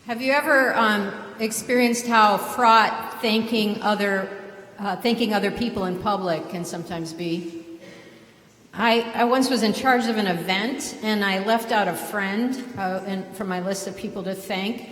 Have you ever experienced how fraught thanking other people in public can sometimes be? I once was in charge of an event, and I left out a friend from my list of people to thank.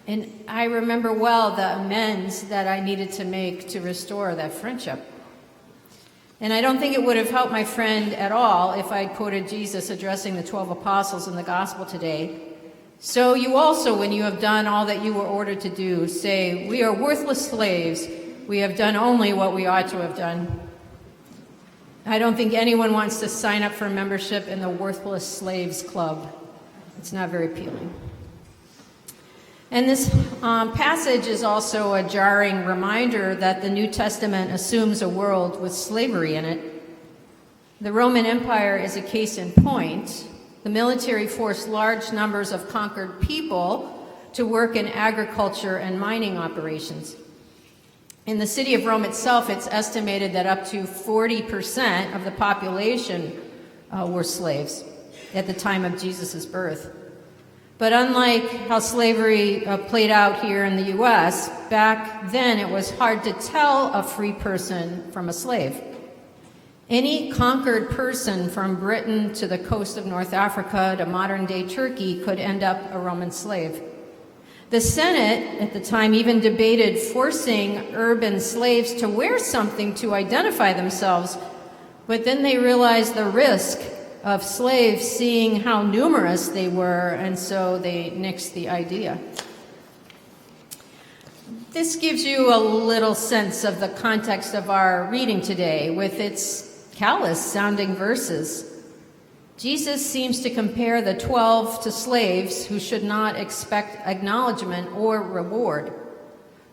And I remember well the amends that I needed to make to restore that friendship. And I don't think it would have helped my friend at all if I had quoted Jesus addressing the 12 apostles in the gospel today. So you also, when you have done all that you were ordered to do, say, "We are worthless slaves. We have done only what we ought to have done." I don't think anyone wants to sign up for membership in the Worthless Slaves Club. It's not very appealing. And this passage is also a jarring reminder that the New Testament assumes a world with slavery in it. The Roman Empire is a case in point. The military forced large numbers of conquered people to work in agriculture and mining operations. In the city of Rome itself, it's estimated that up to 40% of the population were slaves at the time of Jesus' birth. But unlike how slavery played out here in the U.S., back then it was hard to tell a free person from a slave. Any conquered person from Britain to the coast of North Africa to modern-day Turkey could end up a Roman slave. The Senate at the time even debated forcing urban slaves to wear something to identify themselves, but then they realized the risk of slaves seeing how numerous they were, and so they nixed the idea. This gives you a little sense of the context of our reading today with its callous-sounding verses. Jesus seems to compare the 12 to slaves who should not expect acknowledgement or reward.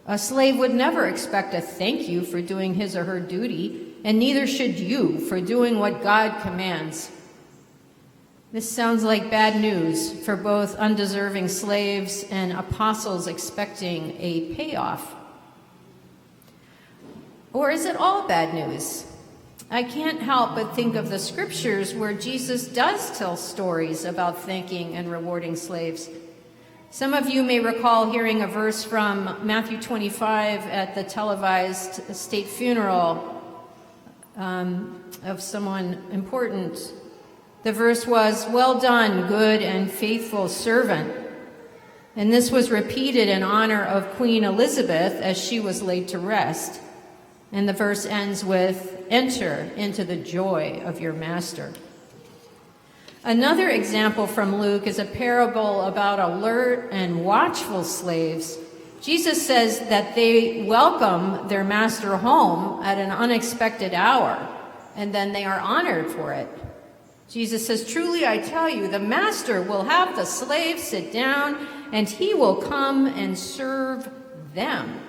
A slave would never expect a thank you for doing his or her duty, and neither should you for doing what God commands. This sounds like bad news for both undeserving slaves and apostles expecting a payoff. Or is it all bad news? I can't help but think of the scriptures where Jesus does tell stories about thanking and rewarding slaves. Some of you may recall hearing a verse from Matthew 25 at the televised state funeral of someone important. The verse was, "Well done, good and faithful servant." And this was repeated in honor of Queen Elizabeth as she was laid to rest. And the verse ends with, "Enter into the joy of your master." Another example from Luke is a parable about alert and watchful slaves. Jesus says that they welcome their master home at an unexpected hour, and then they are honored for it. Jesus says, "Truly I tell you, the master will have the slaves sit down, and he will come and serve them."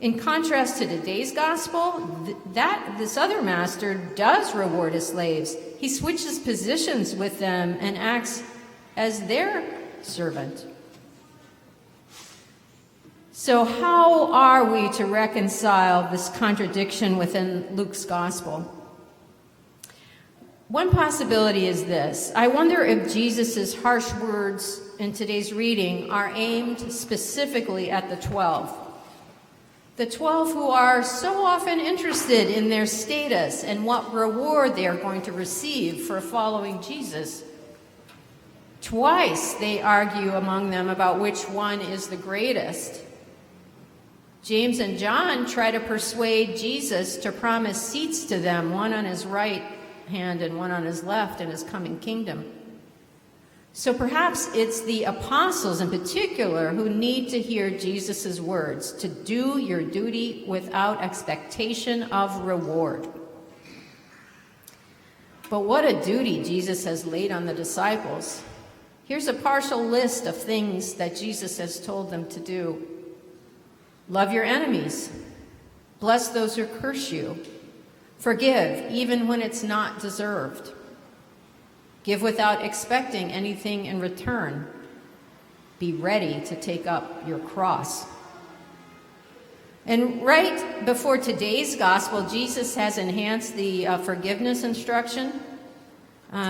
In contrast to today's gospel, this other master does reward his slaves. He switches positions with them and acts as their servant. So how are we to reconcile this contradiction within Luke's gospel? One possibility is this. I wonder if Jesus' harsh words in today's reading are aimed specifically at the 12. The 12 who are so often interested in their status and what reward they are going to receive for following Jesus. Twice they argue among them about which one is the greatest. James and John try to persuade Jesus to promise seats to them, one on his right hand and one on his left in his coming kingdom. So perhaps it's the apostles in particular who need to hear Jesus' words, to do your duty without expectation of reward. But what a duty Jesus has laid on the disciples. Here's a partial list of things that Jesus has told them to do. Love your enemies. Bless those who curse you. Forgive, even when it's not deserved. Give without expecting anything in return. Be ready to take up your cross. And right before today's gospel, Jesus has enhanced the forgiveness instruction.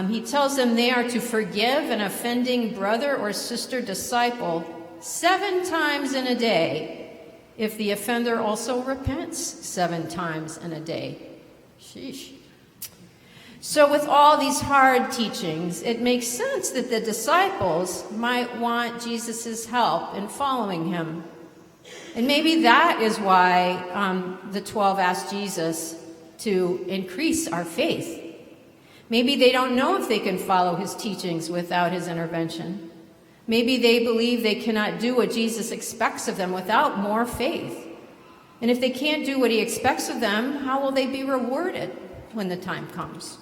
He tells them they are to forgive an offending brother or sister disciple 7 times in a day, if the offender also repents 7 times in a day. Sheesh. So with all these hard teachings, it makes sense that the disciples might want Jesus' help in following him. And maybe that is why the 12 asked Jesus to increase our faith. Maybe they don't know if they can follow his teachings without his intervention. Maybe they believe they cannot do what Jesus expects of them without more faith. And if they can't do what he expects of them, how will they be rewarded when the time comes?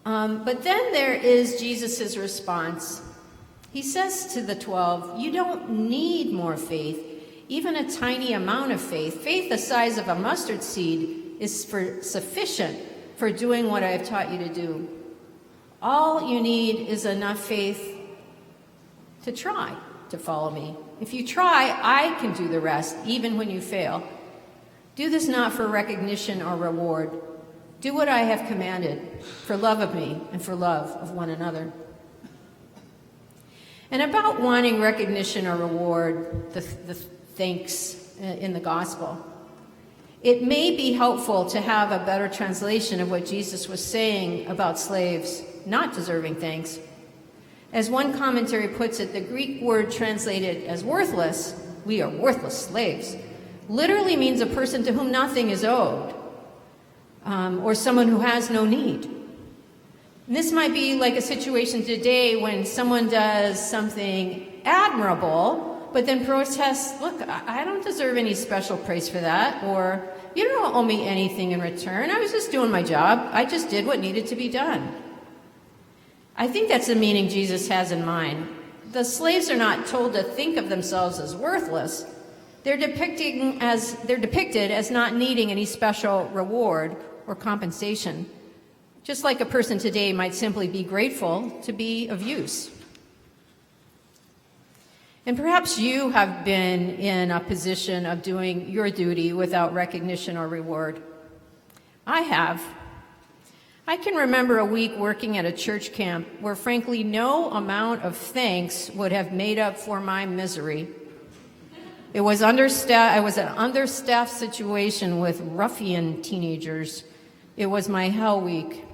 But then there is Jesus' response. He says to the 12, you don't need more faith. Even a tiny amount of faith, faith the size of a mustard seed, is sufficient for doing what I have taught you to do. All you need is enough faith to try to follow me. If you try, I can do the rest, even when you fail. Do this not for recognition or reward. Do what I have commanded, for love of me and for love of one another. And about wanting recognition or reward, the thanks in the gospel, it may be helpful to have a better translation of what Jesus was saying about slaves not deserving thanks. As one commentary puts it, the Greek word translated as worthless, we are worthless slaves, literally means a person to whom nothing is owed, or someone who has no need. And this might be like a situation today when someone does something admirable, but then protests, look, I don't deserve any special praise for that, or you don't owe me anything in return. I was just doing my job. I just did what needed to be done. I think that's the meaning Jesus has in mind. The slaves are not told to think of themselves as worthless. They're depicted as not needing any special reward or compensation, just like a person today might simply be grateful to be of use. And perhaps you have been in a position of doing your duty without recognition or reward. I have. I can remember a week working at a church camp where, frankly, no amount of thanks would have made up for my misery. It was an understaffed situation with ruffian teenagers. It was my hell week.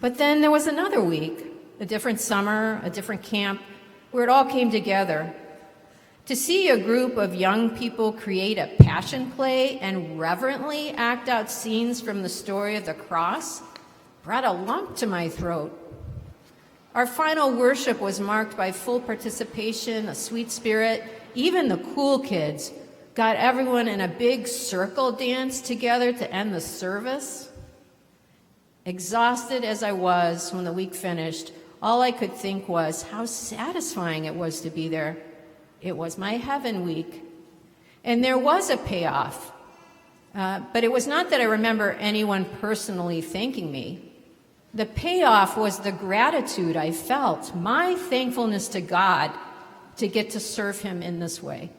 But then there was another week, a different summer, a different camp, where it all came together. To see a group of young people create a passion play and reverently act out scenes from the story of the cross brought a lump to my throat. Our final worship was marked by full participation, a sweet spirit. Even the cool kids got everyone in a big circle dance together to end the service. Exhausted as I was when the week finished, all I could think was how satisfying it was to be there. It was my heaven week. And there was a payoff. But it was not that I remember anyone personally thanking me. The payoff was the gratitude I felt, my thankfulness to God to get to serve him in this way.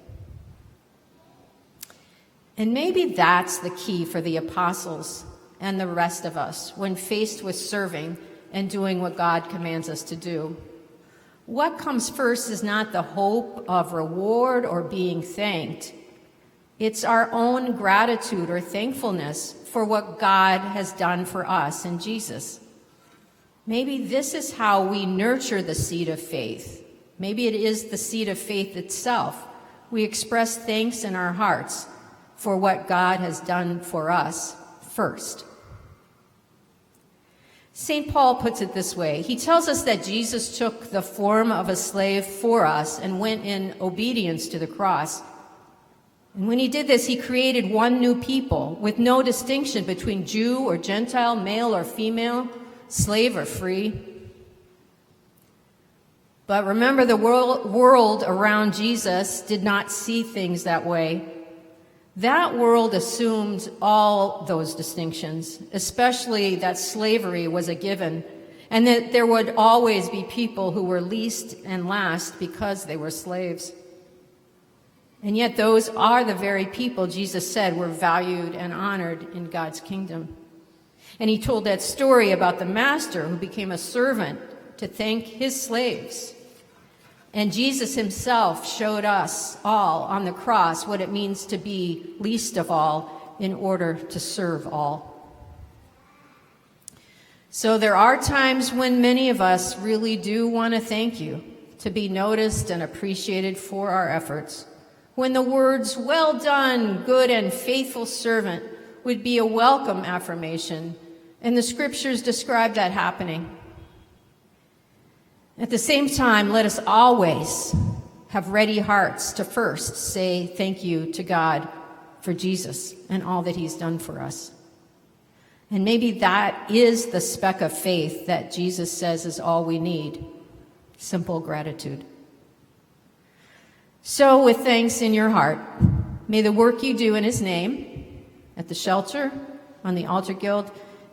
And maybe that's the key for the apostles and the rest of us when faced with serving and doing what God commands us to do. What comes first is not the hope of reward or being thanked. It's our own gratitude or thankfulness for what God has done for us in Jesus. Maybe this is how we nurture the seed of faith. Maybe it is the seed of faith itself. We express thanks in our hearts for what God has done for us first. St. Paul puts it this way. He tells us that Jesus took the form of a slave for us and went in obedience to the cross. And when he did this, he created one new people with no distinction between Jew or Gentile, male or female, slave or free. But remember, the world around Jesus did not see things that way. That world assumed all those distinctions, especially that slavery was a given, and that there would always be people who were least and last because they were slaves. And yet those are the very people Jesus said were valued and honored in God's kingdom. And he told that story about the master who became a servant to thank his slaves. And Jesus himself showed us all on the cross what it means to be least of all in order to serve all. So there are times when many of us really do want to thank you, to be noticed and appreciated for our efforts, when the words, "Well done, good and faithful servant," would be a welcome affirmation, and the scriptures describe that happening. At the same time, let us always have ready hearts to first say thank you to God for Jesus and all that he's done for us. And maybe that is the speck of faith that Jesus says is all we need: simple gratitude. So with thanks in your heart, may the work you do in his name, at the shelter, on the Altar Guild,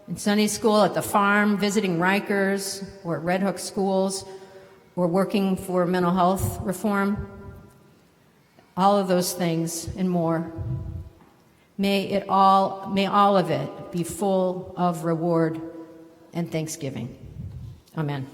in Sunday school, at the farm, visiting Rikers, or at Red Hook schools, or working for mental health reform, all of those things and more, may all of it be full of reward and thanksgiving. Amen.